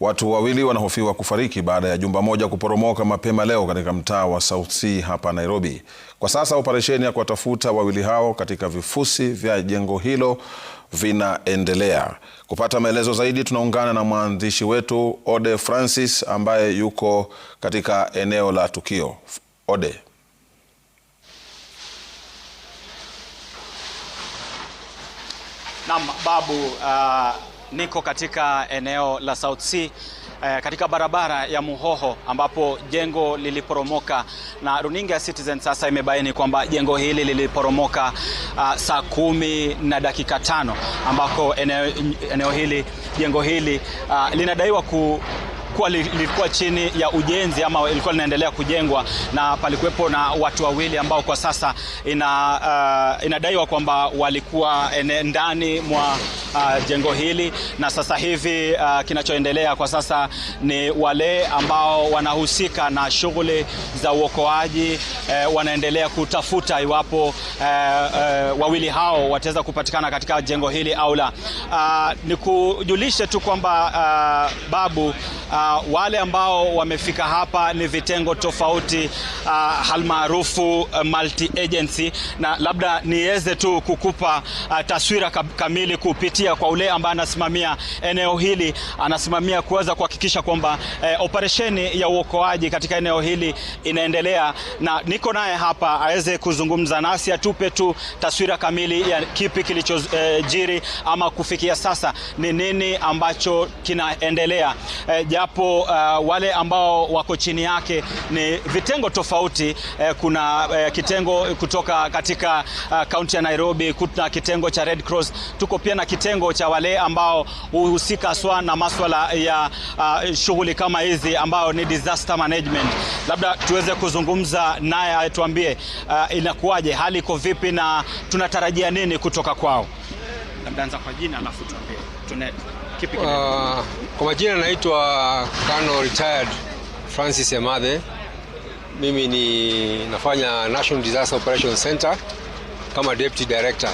Watu wawili wanahofiwa kufariki baada ya jumba moja kuporomoka mapema leo katika mtaa wa South C hapa Nairobi. Kwa sasa operesheni ya kuwatafuta wawili hao katika vifusi vya jengo hilo vinaendelea. Kupata maelezo zaidi tunaungana na mwandishi wetu Ode Francis ambaye yuko katika eneo la tukio. Ode. Naam, Babu, niko katika eneo la South C katika barabara ya Muhoho ambapo jengo liliporomoka, na runinga ya Citizen sasa imebaini kwamba jengo hili liliporomoka saa 10:05 ambako jengo hili linadaiwa lilikuwa chini ya ujenzi ama ilikuwa linaendelea kujengwa, na palikuwepo na watu wawili ambao kwa sasa inadaiwa kwamba walikuwa ndani mwa jengo hili, na sasa hivi kinachoendelea kwa sasa ni wale ambao wanahusika na shughuli za uokoaji wanaendelea kutafuta iwapo wawili hao wataweza kupatikana katika jengo hili au la. Nikujulishe tu kwamba Babu, wale ambao wamefika hapa ni vitengo tofauti halmaarufu multi agency, na labda niweze tu kukupa taswira kamili kupitia kwa ule ambaye anasimamia eneo hili. Anasimamia kuweza kuhakikisha kwamba operesheni ya uokoaji katika eneo hili inaendelea, na niko naye hapa aweze kuzungumza nasi, atupe tu taswira kamili ya kipi kilichojiri ama kufikia sasa ni nini ambacho kinaendelea. Japo wale ambao wako chini yake ni vitengo tofauti. Kuna kitengo kutoka katika kaunti ya Nairobi, kuna kitengo cha Red Cross, tuko pia na kitengo cha wale ambao huhusika swa na masuala ya shughuli kama hizi ambao ni disaster management. Labda tuweze kuzungumza naye atuambie inakuwaje, hali iko vipi na tunatarajia nini kutoka kwao. Labda anza kwa jina alafu tuambie kwa majina naitwa Colonel Retired Francis Emadhe. Mimi nafanya National Disaster Operations Center kama Deputy Director.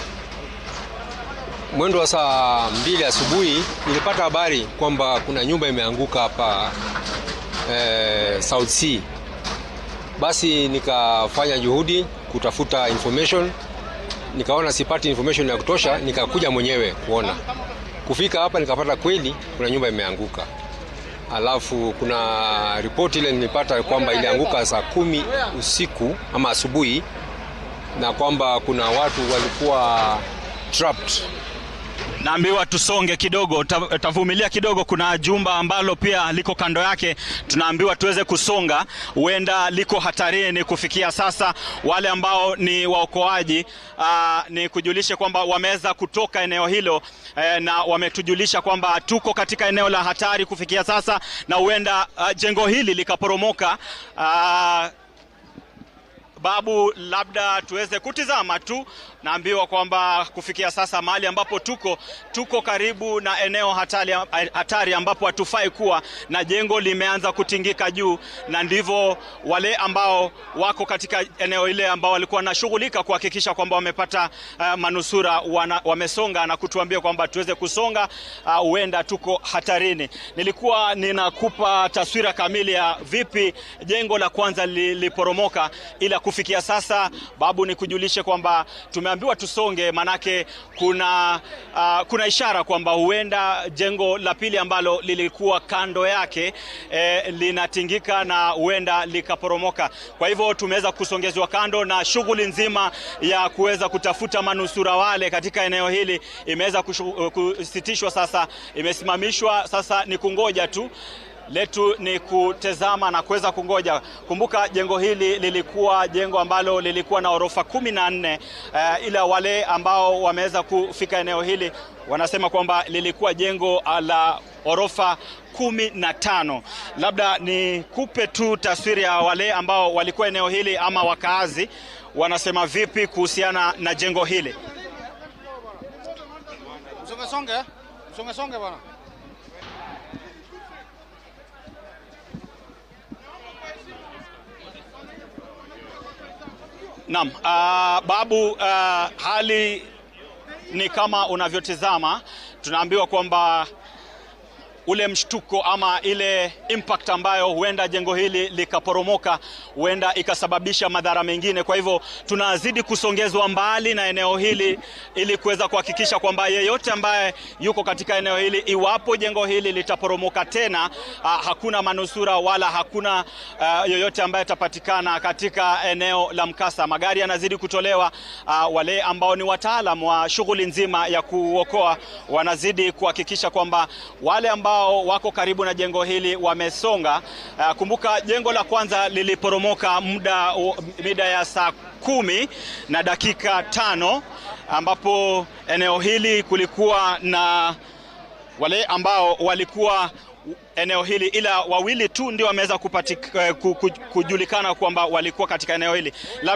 Mwendo wa saa 2 asubuhi nilipata habari kwamba kuna nyumba imeanguka hapa South C. Basi nikafanya juhudi kutafuta information, nikaona sipati information ya kutosha, nikakuja mwenyewe kuona. Kufika hapa nikapata kweli kuna nyumba imeanguka. Alafu kuna report ile nilipata kwamba ilianguka saa 10 usiku ama asubuhi, na kwamba kuna watu walikuwa trapped. Naambiwa tusonge kidogo, tavumilia kidogo. Kuna jumba ambalo pia liko kando yake, tunaambiwa tuweze kusonga, huenda liko hatarini kufikia sasa. Wale ambao ni waokoaji ni kujulisha kwamba wameweza kutoka eneo hilo na wametujulisha kwamba tuko katika eneo la hatari kufikia sasa, na huenda jengo hili likaporomoka. Babu, labda tuweze kutizama tu. Naambiwa kwamba kufikia sasa mahali ambapo tuko karibu na eneo hatari ambapo hatufai kuwa, na jengo limeanza kutingika juu, na ndivyo wale ambao wako katika eneo ile ambao walikuwa wanashughulika kuhakikisha kwamba wamepata manusura wamesonga na kutuambia kwamba tuweze kusonga, huenda tuko hatarini. Nilikuwa ninakupa taswira kamili ya vipi jengo la kwanza liliporomoka, ila kufikia sasa Babu, nikujulishe kwamba tumeambiwa tusonge, manake kuna ishara kwamba huenda jengo la pili ambalo lilikuwa kando yake linatingika na huenda likaporomoka. Kwa hivyo tumeweza kusongezwa kando, na shughuli nzima ya kuweza kutafuta manusura wale katika eneo hili imeweza kusitishwa sasa, imesimamishwa. Sasa ni kungoja tu, letu ni kutazama na kuweza kungoja. Kumbuka jengo hili lilikuwa jengo ambalo lilikuwa na orofa 14, ila wale ambao wameweza kufika eneo hili wanasema kwamba lilikuwa jengo la orofa 15. Labda ni kupe tu taswira ya wale ambao walikuwa eneo hili ama wakaazi wanasema vipi kuhusiana na jengo hili. Songe bwana. Naam, Babu, hali ni kama unavyotizama. Tunaambiwa kwamba ule mshtuko ama ile impact ambayo huenda jengo hili likaporomoka, huenda ikasababisha madhara mengine. Kwa hivyo tunazidi kusongezwa mbali na eneo hili ili kuweza kuhakikisha kwamba yeyote ambaye yuko katika eneo hili, iwapo jengo hili litaporomoka tena, hakuna manusura wala hakuna yeyote ambaye atapatikana katika eneo la mkasa. Magari yanazidi kutolewa, wale ambao ni wataalam wa shughuli nzima ya kuokoa wanazidi kuhakikisha kwamba wale ambao wako karibu na jengo hili wamesonga. Kumbuka jengo la kwanza liliporomoka mida ya saa 10:05 ambapo eneo hili kulikuwa na wale ambao walikuwa eneo hili, ila wawili tu ndio wameweza kujulikana kwamba walikuwa katika eneo hili.